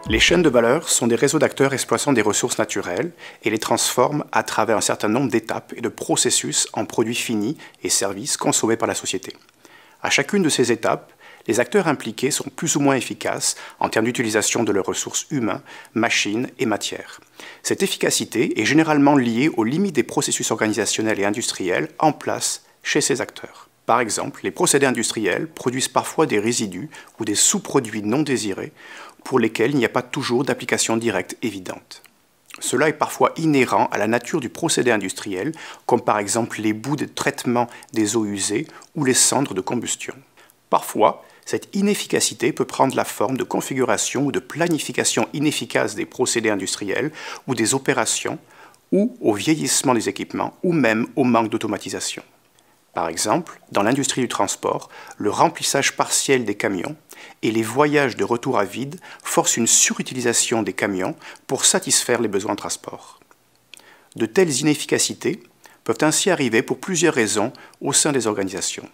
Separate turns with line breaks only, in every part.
Les chaînes de valeur sont des réseaux d'acteurs exploitant des ressources naturelles et les transforment à travers un certain nombre d'étapes et de processus en produits finis et services consommés par la société. À chacune de ces étapes, les acteurs impliqués sont plus ou moins efficaces en termes d'utilisation de leurs ressources humaines, machines et matières. Cette efficacité est généralement liée aux limites des processus organisationnels et industriels en place chez ces acteurs. Par exemple, les procédés industriels produisent parfois des résidus ou des sous-produits non désirés pour lesquels il n'y a pas toujours d'application directe évidente. Cela est parfois inhérent à la nature du procédé industriel, comme par exemple les boues de traitement des eaux usées ou les cendres de combustion. Parfois, cette inefficacité peut prendre la forme de configuration ou de planification inefficace des procédés industriels ou des opérations, ou au vieillissement des équipements, ou même au manque d'automatisation. Par exemple, dans l'industrie du transport, le remplissage partiel des camions et les voyages de retour à vide forcent une surutilisation des camions pour satisfaire les besoins de transport. De telles inefficacités peuvent ainsi arriver pour plusieurs raisons au sein des organisations.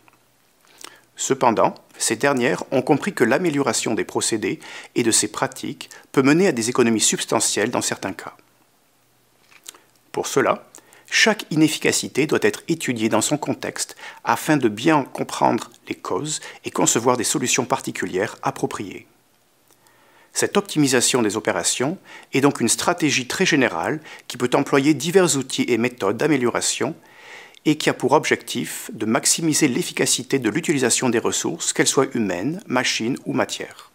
Cependant, ces dernières ont compris que l'amélioration des procédés et de ces pratiques peut mener à des économies substantielles dans certains cas. Pour cela, chaque inefficacité doit être étudiée dans son contexte afin de bien comprendre les causes et concevoir des solutions particulières appropriées. Cette optimisation des opérations est donc une stratégie très générale qui peut employer divers outils et méthodes d'amélioration et qui a pour objectif de maximiser l'efficacité de l'utilisation des ressources, qu'elles soient humaines, machines ou matières.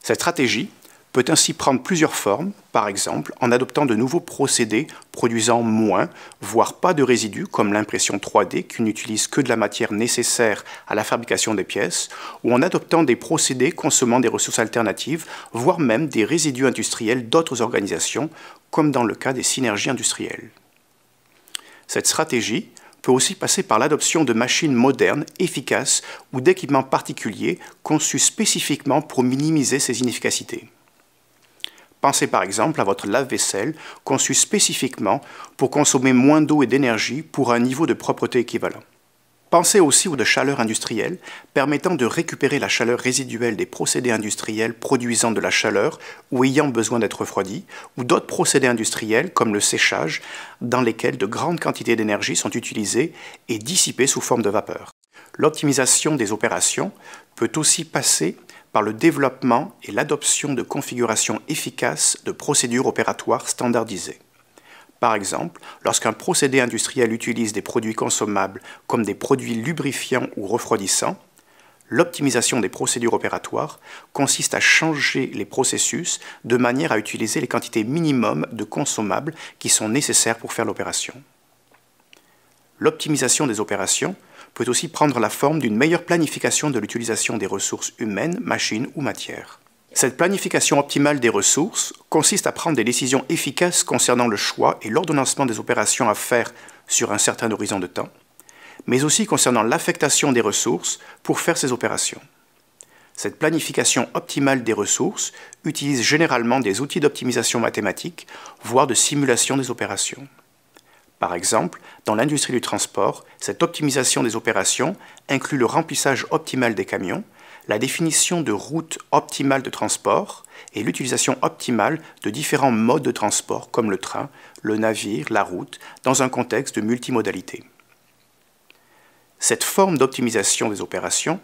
Cette stratégie peut ainsi prendre plusieurs formes, par exemple en adoptant de nouveaux procédés produisant moins, voire pas de résidus, comme l'impression 3D qui n'utilise que de la matière nécessaire à la fabrication des pièces, ou en adoptant des procédés consommant des ressources alternatives, voire même des résidus industriels d'autres organisations, comme dans le cas des synergies industrielles. Cette stratégie peut aussi passer par l'adoption de machines modernes, efficaces ou d'équipements particuliers conçus spécifiquement pour minimiser ces inefficacités. Pensez par exemple à votre lave-vaisselle conçu spécifiquement pour consommer moins d'eau et d'énergie pour un niveau de propreté équivalent. Pensez aussi aux de chaleur industrielle permettant de récupérer la chaleur résiduelle des procédés industriels produisant de la chaleur ou ayant besoin d'être refroidis, ou d'autres procédés industriels comme le séchage dans lesquels de grandes quantités d'énergie sont utilisées et dissipées sous forme de vapeur. L'optimisation des opérations peut aussi passer par le développement et l'adoption de configurations efficaces de procédures opératoires standardisées. Par exemple, lorsqu'un procédé industriel utilise des produits consommables comme des produits lubrifiants ou refroidissants, l'optimisation des procédures opératoires consiste à changer les processus de manière à utiliser les quantités minimum de consommables qui sont nécessaires pour faire l'opération. L'optimisation des opérations peut aussi prendre la forme d'une meilleure planification de l'utilisation des ressources humaines, machines ou matières. Cette planification optimale des ressources consiste à prendre des décisions efficaces concernant le choix et l'ordonnancement des opérations à faire sur un certain horizon de temps, mais aussi concernant l'affectation des ressources pour faire ces opérations. Cette planification optimale des ressources utilise généralement des outils d'optimisation mathématique, voire de simulation des opérations. Par exemple, dans l'industrie du transport, cette optimisation des opérations inclut le remplissage optimal des camions, la définition de routes optimales de transport et l'utilisation optimale de différents modes de transport comme le train, le navire, la route, dans un contexte de multimodalité. Cette forme d'optimisation des opérations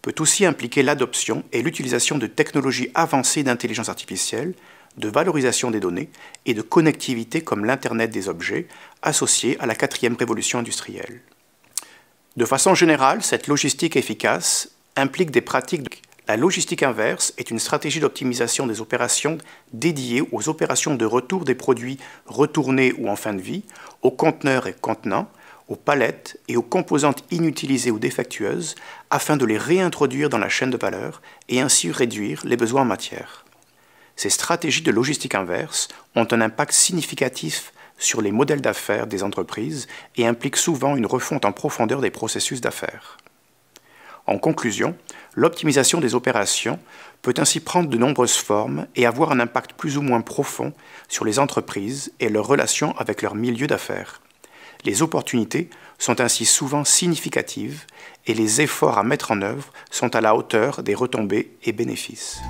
peut aussi impliquer l'adoption et l'utilisation de technologies avancées d'intelligence artificielle, de valorisation des données et de connectivité comme l'Internet des objets associés à la 4e révolution industrielle. De façon générale, cette logistique efficace implique des pratiques. La logistique inverse est une stratégie d'optimisation des opérations dédiée aux opérations de retour des produits retournés ou en fin de vie, aux conteneurs et contenants, aux palettes et aux composantes inutilisées ou défectueuses afin de les réintroduire dans la chaîne de valeur et ainsi réduire les besoins en matière. Ces stratégies de logistique inverse ont un impact significatif sur les modèles d'affaires des entreprises et impliquent souvent une refonte en profondeur des processus d'affaires. En conclusion, l'optimisation des opérations peut ainsi prendre de nombreuses formes et avoir un impact plus ou moins profond sur les entreprises et leurs relations avec leur milieu d'affaires. Les opportunités sont ainsi souvent significatives et les efforts à mettre en œuvre sont à la hauteur des retombées et bénéfices.